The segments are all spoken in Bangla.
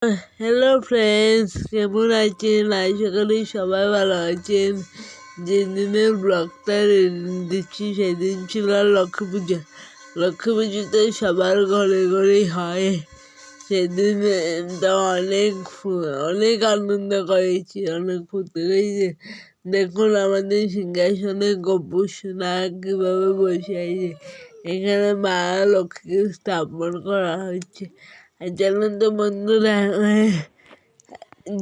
হ্যালো ফ্রেন্ডস, কেমন আছেন? আশা করি সবাই ভালো আছেন। যেদিনের ব্লগটা দিচ্ছি সেদিন ছিল লক্ষ্মী পূজা। লক্ষ্মী পুজোতে সবার ঘরে ঘরেই হয়। সেদিন তো অনেক আনন্দ করেছি, অনেক ফুর্তি করেছি। দেখুন আমাদের সিংহাসনে গপু সোনা কীভাবে বসে আছে। এখানে মা লক্ষ্মীকে স্থাপন করা হচ্ছে। আর জানেন তো বন্ধুরা,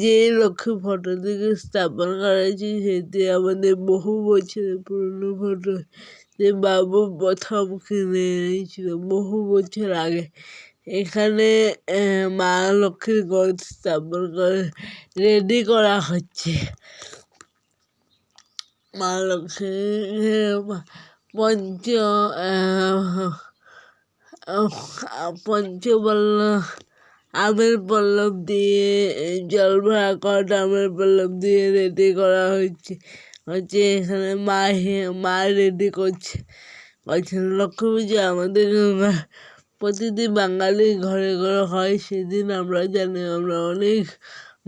যে লক্ষ্মী ফটো থেকে স্থাপন করা হয়েছে সেটি আমাদের বহু বছরের পুরনো ফটো, যে বাবু প্রথম কিনে এনেছিল বহু বছর আগে। এখানে মা লক্ষ্মীর ঘর স্থাপন করে রেডি করা হচ্ছে। মা লক্ষ্মীর পঞ্চপল্লব আমের পল্লব দিয়ে, জল ভরা কট আমের পল্লব দিয়ে রেডি করা হচ্ছে। এখানে মা রেডি করছেন লক্ষ্মী পুজো। আমাদের প্রতিটি বাঙালির ঘরে ঘরে হয়। সেদিন আমরা জানি, আমরা অনেক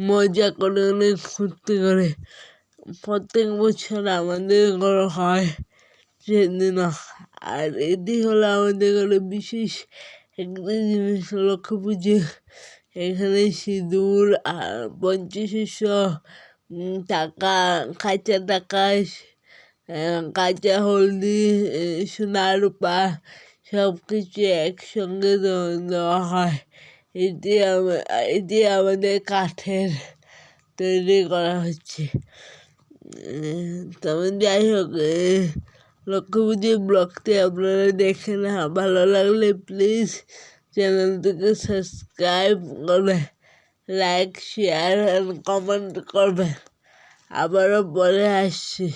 মজা করে, অনেক ফুর্তি করে প্রত্যেক বছর আমাদের ঘরে হয় সেদিন। আর এটি হলো আমাদের ঘরে বিশেষ একটা জিনিস, লক্ষ্মী পুজো। এখানে সিঁদুর আর পঞ্চশস্য, টাকা, কাঁচা টাকা, কাঁচা হলদি, সোনা রূপা সব কিছু একসঙ্গে দেওয়া হয়। এটি আমাদের কাঠের তৈরি করা হচ্ছে। তবে যাই হোক, লক্ষ্মী পুজোর ব্লগটি আপনারা দেখেন। ভালো লাগলে প্লিজ চ্যানেলটিকে সাবস্ক্রাইব করবেন, লাইক, শেয়ার অ্যান্ড কমেন্ট করবেন। আবারও পরে আসছি।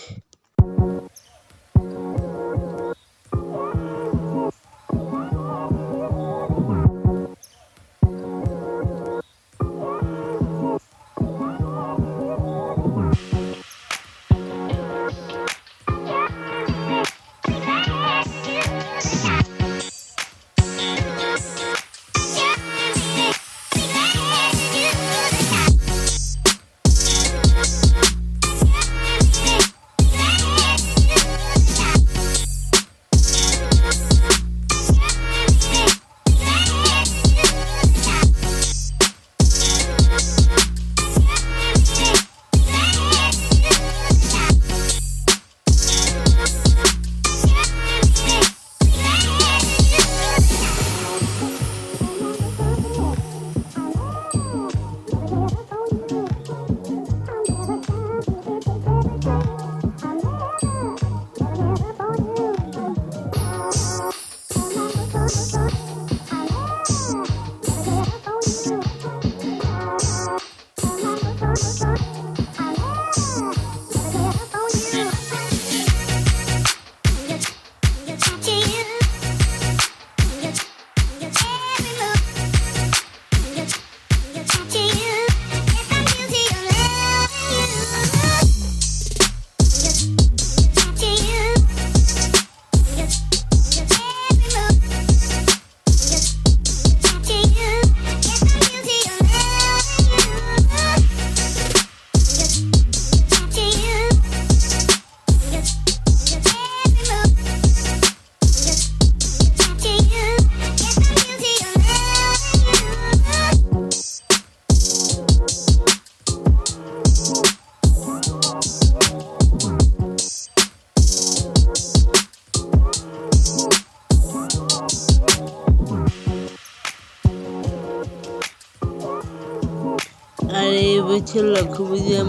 আর এই বছর লক্ষ্মী পুজো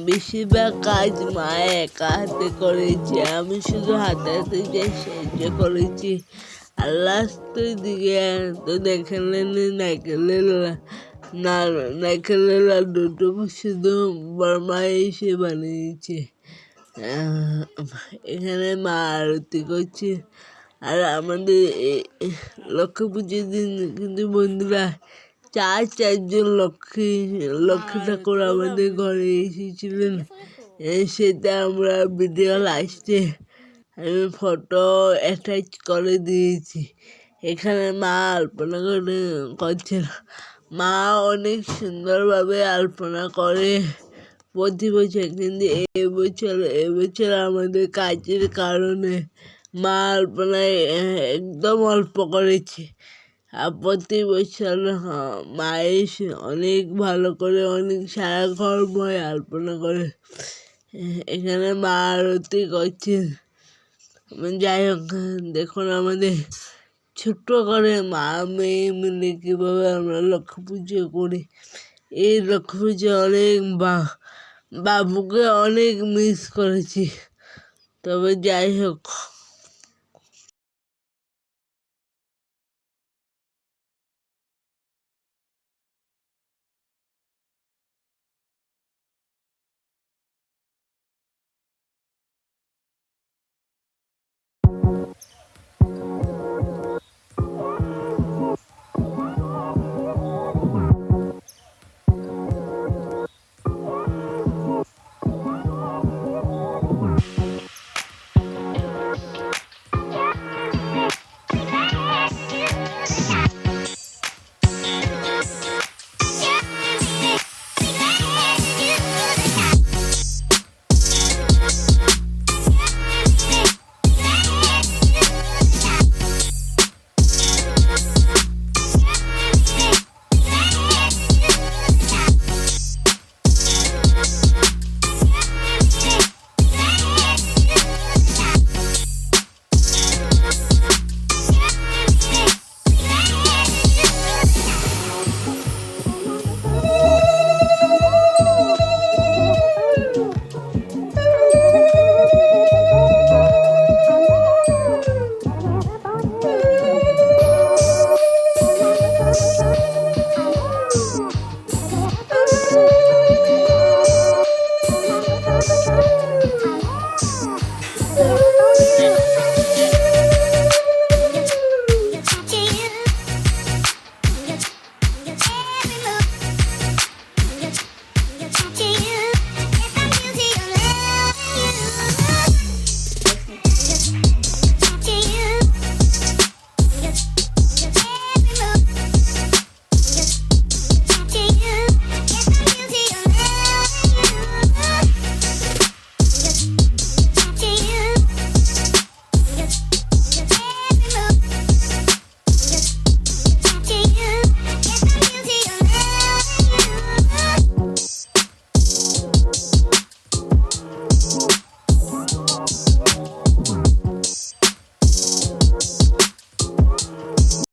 বেশিরভাগ কাজ মা একা হাতে করেছে, আমি শুধু হাতে হাতে যে সাহায্য করেছি। আর লাস্টের দিকে তো দেখলেন নারকেলের লাড্ডুটুকু শুধু বর্মা এসে বানিয়েছে। এখানে মা আরতি করছে। আর আমাদের লক্ষ্মী পুজোর দিন কিন্তু বন্ধুরা চারজন লক্ষ্মী ঠাকুর আমাদের ঘরে এসেছিলেন। সেটা আমরা ভিডিও লাস্টে আমি ফটো অ্যাটাচ করে দিয়েছি। এখানে মা আলপনা করছেন। মা অনেক সুন্দরভাবে আলপনা করে প্রতি বছর, কিন্তু এবছর আমাদের কাজের কারণে মা আলপনায় একদম অল্প করেছে। আর প্রতি বছর মায়ের অনেক ভালো করে অনেক সারা ঘরময় আলপনা করে। এখানে মা আরতি করছেন। যাই হোক, দেখুন আমাদের ছোট্ট করে মা মেয়ে মিলে কীভাবে আমরা লক্ষ্মী পুজো করি। এই লক্ষ্মী পুজো অনেক বাবুকে অনেক মিস করেছি। তবে যাই হোক,